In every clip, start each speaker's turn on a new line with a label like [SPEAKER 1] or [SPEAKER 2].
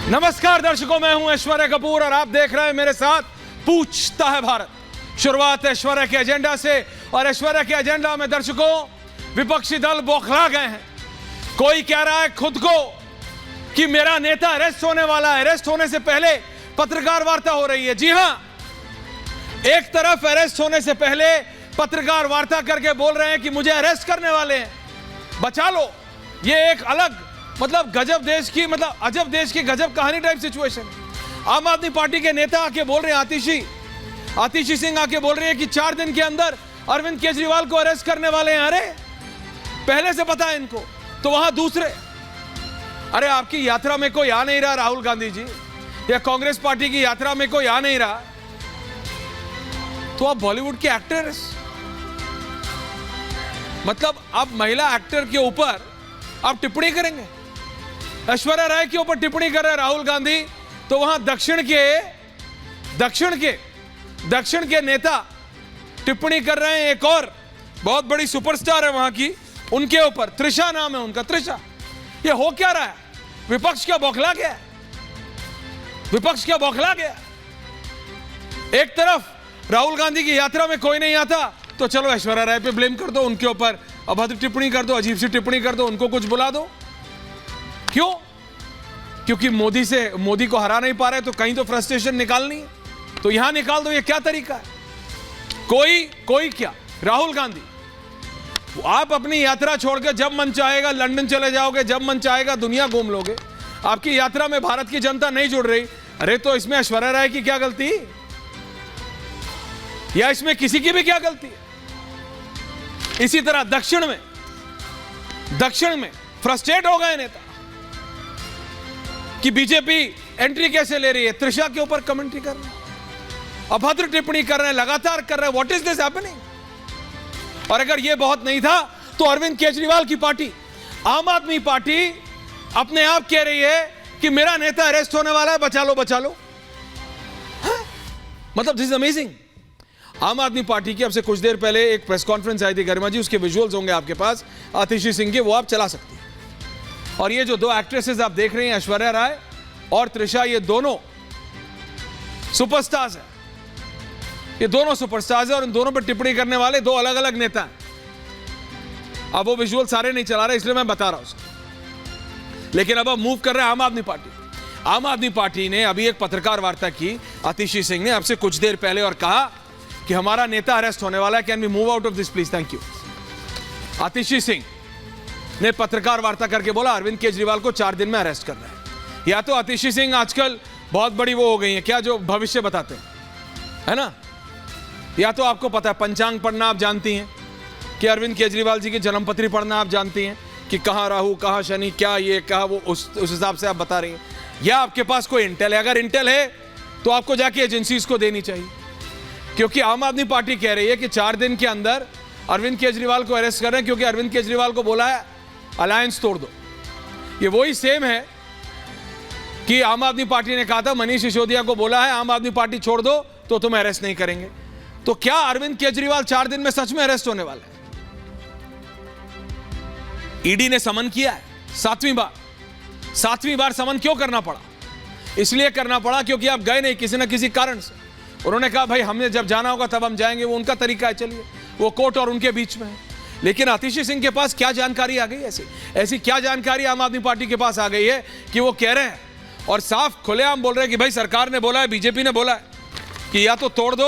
[SPEAKER 1] नमस्कार दर्शकों, मैं हूं ऐश्वर्या कपूर और आप देख रहे हैं मेरे साथ पूछता है भारत। शुरुआत ऐश्वर्या के एजेंडा से, और ऐश्वर्या के एजेंडा में दर्शकों विपक्षी दल बौखला गए हैं। कोई कह रहा है खुद को कि मेरा नेता अरेस्ट होने वाला है, अरेस्ट होने से पहले पत्रकार वार्ता हो रही है। जी हां, एक तरफ अरेस्ट होने से पहले पत्रकार वार्ता करके बोल रहे हैं कि मुझे अरेस्ट करने वाले हैं, बचा लो। ये एक अलग गजब देश की अजब देश की गजब कहानी टाइप सिचुएशन। आम आदमी पार्टी के नेता आके बोल रहे हैं, आतिशी सिंह आके बोल रही है कि 4 दिन के अंदर अरविंद केजरीवाल को अरेस्ट करने वाले हैं। अरे पहले से पता है इनको। तो वहां दूसरे, अरे आपकी यात्रा में कोई आ नहीं रहा राहुल गांधी जी, या कांग्रेस पार्टी की यात्रा में कोई आ नहीं रहा, तो आप बॉलीवुड के एक्ट्रेस, आप महिला एक्टर के ऊपर आप टिप्पणी करेंगे। ऐश्वर्या राय के ऊपर टिप्पणी कर रहे हैं राहुल गांधी, तो वहां दक्षिण के नेता टिप्पणी कर रहे हैं। एक और बहुत बड़ी सुपरस्टार है वहां की, उनके ऊपर, त्रिशा नाम है उनका, त्रिशा। ये हो क्या रहा है? विपक्ष क्या बौखला गया? विपक्ष क्या बौखला गया? एक तरफ राहुल गांधी की यात्रा में कोई नहीं आता, तो चलो ऐश्वर्या राय पे ब्लेम कर दो, उनके ऊपर अभद्र टिप्पणी कर दो, अजीब सी टिप्पणी कर दो, उनको कुछ बुला दो। क्यों? क्योंकि मोदी को हरा नहीं पा रहे, तो कहीं तो फ्रस्ट्रेशन निकालनी है, तो यहां निकाल दो। ये क्या तरीका है? कोई क्या, राहुल गांधी, आप अपनी यात्रा छोड़कर जब मन चाहेगा लंदन चले जाओगे, जब मन चाहेगा दुनिया घूम लोगे। आपकी यात्रा में भारत की जनता नहीं जुड़ रही, अरे तो इसमें ऐश्वर्या राय की क्या गलती, या इसमें किसी की भी क्या गलती है? इसी तरह दक्षिण में फ्रस्ट्रेट हो गए नेता कि बीजेपी एंट्री कैसे ले रही है, त्रिशा के ऊपर कमेंट्री कर रहे हैं, अभद्र टिप्पणी कर रहे हैं, लगातार कर रहे हैं। What is this happening? और अगर यह बहुत नहीं था तो अरविंद केजरीवाल की पार्टी, आम आदमी पार्टी, अपने आप कह रही है कि मेरा नेता अरेस्ट होने वाला है, बचा लो बचा लो। This is amazing. आम आदमी पार्टी की अब से कुछ देर पहले एक प्रेस कॉन्फ्रेंस आई थी गरिमा जी, उसके विजुअल्स होंगे आपके पास, आतिशी सिंह के, वो आप चला सकती हैं। और ये जो 2 एक्ट्रेसेस आप देख रहे हैं, ऐश्वर्या राय और त्रिशा, ये दोनों सुपरस्टार्स हैं। ये दोनों सुपरस्टार्स हैं और इन दोनों पर टिप्पणी करने वाले 2 अलग अलग नेता हैं। अब वो विजुअल सारे नहीं चला रहे, इसलिए मैं बता रहा हूं। लेकिन अब मूव कर रहे हैं आम आदमी पार्टी। आम आदमी पार्टी ने अभी एक पत्रकार वार्ता की, आतिशी सिंह ने, आपसे कुछ देर पहले, और कहा कि हमारा नेता अरेस्ट होने वाला है, can we move out of this please, thank you. Atishi Singh ने पत्रकार वार्ता करके बोला अरविंद केजरीवाल को 4 दिन में अरेस्ट करना है। या तो आतिशी सिंह आजकल बहुत बड़ी वो हो गई है क्या, जो भविष्य बताते हैं, है ना? या तो आपको पता है पंचांग पढ़ना आप जानती हैं, कि अरविंद केजरीवाल जी की जन्मपत्री पढ़ना आप जानती हैं, कि कहां राहु कहां शनि, क्या ये कहा वो, उस हिसाब से आप बता रही हैं। या आपके पास कोई इंटेल है? अगर इंटेल है तो आपको जाके एजेंसीज को देनी चाहिए, क्योंकि आम आदमी पार्टी कह रही है कि 4 दिन के अंदर अरविंद केजरीवाल को अरेस्ट कर रहे हैं, क्योंकि अरविंद केजरीवाल को बोला है अलायंस तोड़ दो। ये वही सेम है कि आम आदमी पार्टी ने कहा था, मनीष सिसोदिया को बोला है आम आदमी पार्टी छोड़ दो तो तुम्हें अरेस्ट नहीं करेंगे। तो क्या अरविंद केजरीवाल 4 दिन में सच में अरेस्ट होने वाले हैं? ईडी ने समन किया है 7वीं बार समन क्यों करना पड़ा? इसलिए करना पड़ा क्योंकि आप गए नहीं किसी ना किसी कारण से। उन्होंने कहा भाई हमने जब जाना होगा तब हम जाएंगे, वो उनका तरीका है, चलिए, वो कोर्ट और उनके बीच में है। लेकिन आतिशी सिंह के पास क्या जानकारी आ गई? ऐसी क्या जानकारी आम आदमी पार्टी के पास आ गई है कि वो कह रहे हैं और साफ खुलेआम बोल रहे हैं कि भाई सरकार ने बोला है, बीजेपी ने बोला है कि या तो तोड़ दो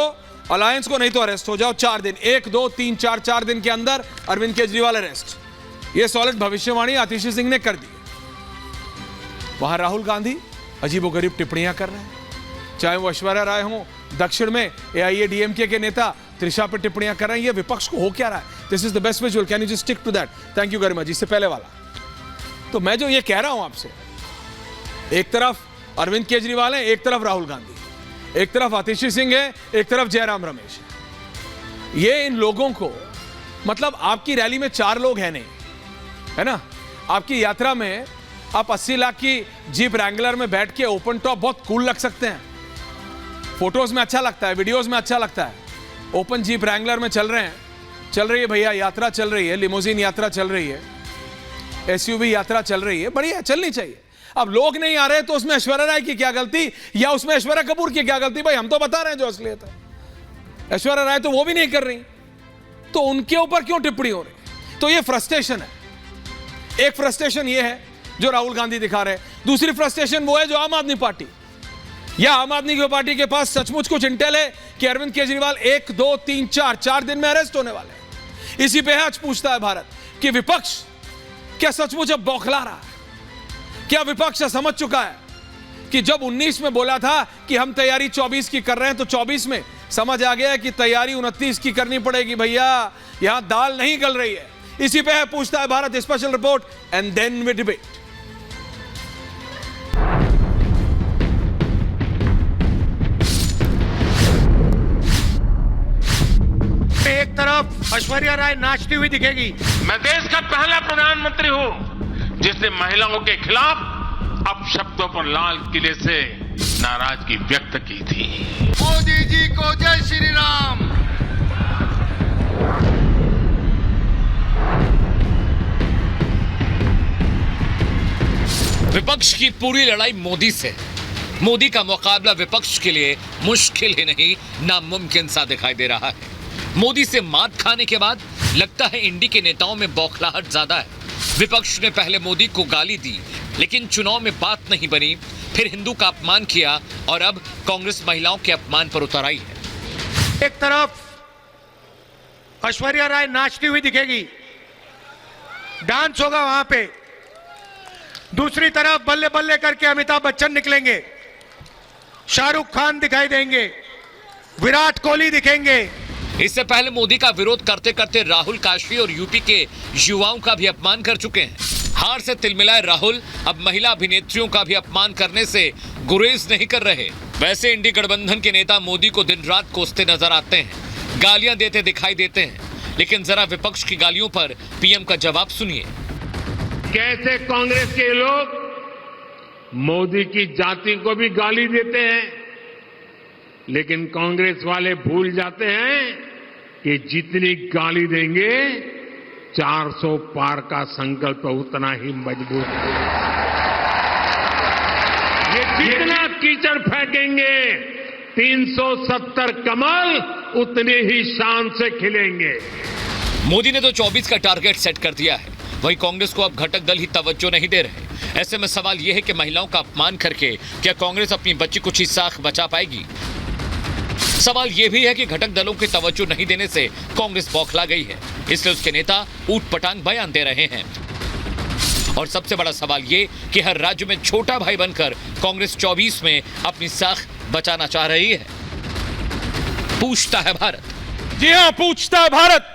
[SPEAKER 1] अलायंस को, नहीं तो अरेस्ट हो जाओ 4 दिन, 1 2 3 4 दिन के अंदर अरविंद केजरीवाल अरेस्ट। ये सॉलिड भविष्यवाणी आतिशी सिंह ने कर दी। वहां राहुल गांधी अजीबोगरीब टिप्पणियां कर रहे हैं, चाहे वो ऐश्वर्या राय हो, दक्षिण में AIADMK के नेता त्रिशा पर टिप्पणियां कर रहे हैं। ये विपक्ष को हो क्या रहा है? This is the best visual, can you just stick to that? Thank you Garima ji. इससे पहले वाला, तो मैं जो ये कह रहा हूं आपसे, एक तरफ अरविंद केजरीवाल है, एक तरफ राहुल गांधी, एक तरफ आतिशी सिंह है, एक तरफ जयराम रमेश है। ये इन लोगों को, आपकी रैली में 4 लोग हैं नहीं, है ना? आपकी यात्रा में आप 80 लाख की जीप रैंगलर में बैठ के ओपन टॉप बहुत कूल लग सकते हैं, फोटोज में अच्छा लगता है, वीडियोज में अच्छा लगता है। ओपन जीप रैंगलर में चल रही है भैया, यात्रा चल रही है, लिमोजिन यात्रा चल रही है, SUV यात्रा चल रही है, बढ़िया, चलनी चाहिए। अब लोग नहीं आ रहे तो उसमें ऐश्वर्या राय की क्या गलती या उसमें ऐश्वर्या कपूर की क्या गलती? भाई हम तो बता रहे हैं जो असलियत है। ऐश्वर्या राय तो वो भी नहीं कर रही, तो उनके ऊपर क्यों टिप्पणी हो रही? तो ये फ्रस्ट्रेशन है। एक फ्रस्ट्रेशन ये है जो राहुल गांधी दिखा रहे हैं, दूसरी फ्रस्ट्रेशन वो है जो आम आदमी पार्टी या आम आदमी की पार्टी के पास सचमुच कुछ इंटेल है कि अरविंद केजरीवाल 1, 2, 3, 4 दिन में अरेस्ट होने वाले हैं। इसी पे आज पूछता है भारत कि विपक्ष क्या सचमुच अब बौखला रहा है? क्या विपक्ष समझ चुका है कि जब 19 में बोला था कि हम तैयारी 24 की कर रहे हैं, तो 24 में समझ आ गया कि तैयारी 29 की करनी पड़ेगी भैया, यहां दाल नहीं गल रही है। इसी पे है पूछता है Bharat special report, and then we debate.
[SPEAKER 2] एक तरफ ऐश्वर्या राय नाचती हुई दिखेगी।
[SPEAKER 3] मैं देश का पहला प्रधानमंत्री हूं जिसने महिलाओं के खिलाफ अपशब्दों पर लाल किले से नाराजगी व्यक्त की थी।
[SPEAKER 2] मोदी जी को जय श्री राम।
[SPEAKER 4] विपक्ष की पूरी लड़ाई मोदी से। मोदी का मुकाबला विपक्ष के लिए मुश्किल ही नहीं, नामुमकिन सा दिखाई दे रहा है। मोदी से मात खाने के बाद लगता है इंडी के नेताओं में बौखलाहट ज्यादा है। विपक्ष ने पहले मोदी को गाली दी, लेकिन चुनाव में बात नहीं बनी, फिर हिंदू का अपमान किया और अब कांग्रेस महिलाओं के अपमान पर उतर आई है।
[SPEAKER 2] एक तरफ ऐश्वर्या राय नाचती हुई दिखेगी, डांस होगा वहां पे, दूसरी तरफ बल्ले बल्ले करके अमिताभ बच्चन निकलेंगे, शाहरुख खान दिखाई देंगे, विराट कोहली दिखेंगे।
[SPEAKER 4] इससे पहले मोदी का विरोध करते करते राहुल काशी और यूपी के युवाओं का भी अपमान कर चुके हैं। हार से तिलमिलाए राहुल अब महिला अभिनेत्रियों का भी अपमान करने से गुरेज नहीं कर रहे। वैसे इंडी गठबंधन के नेता मोदी को दिन रात कोसते नजर आते हैं, गालियां देते दिखाई देते हैं, लेकिन जरा विपक्ष की गालियों पर पीएम का जवाब सुनिए।
[SPEAKER 3] कैसे कांग्रेस के लोग मोदी की जाति को भी गाली देते हैं, लेकिन कांग्रेस वाले भूल जाते हैं कि जितनी गाली देंगे 400 पार का संकल्प उतना ही मजबूत है। ये जितना कीचड़ फेंकेंगे 370 कमल उतने ही शान से खिलेंगे।
[SPEAKER 4] मोदी ने तो 24 का टारगेट सेट कर दिया है, वहीं कांग्रेस को अब घटक दल ही तवज्जो नहीं दे रहे। ऐसे में सवाल यह है कि महिलाओं का अपमान करके क्या कांग्रेस अपनी बच्ची कुछ ही साख बचा पाएगी? सवाल यह भी है कि घटक दलों के तवज्जो नहीं देने से कांग्रेस बौखला गई है, इसलिए उसके नेता ऊट-पटांग बयान दे रहे हैं। और सबसे बड़ा सवाल ये कि हर राज्य में छोटा भाई बनकर कांग्रेस 24 में अपनी साख बचाना चाह रही है। पूछता है भारत।
[SPEAKER 1] जी हां, पूछता है भारत।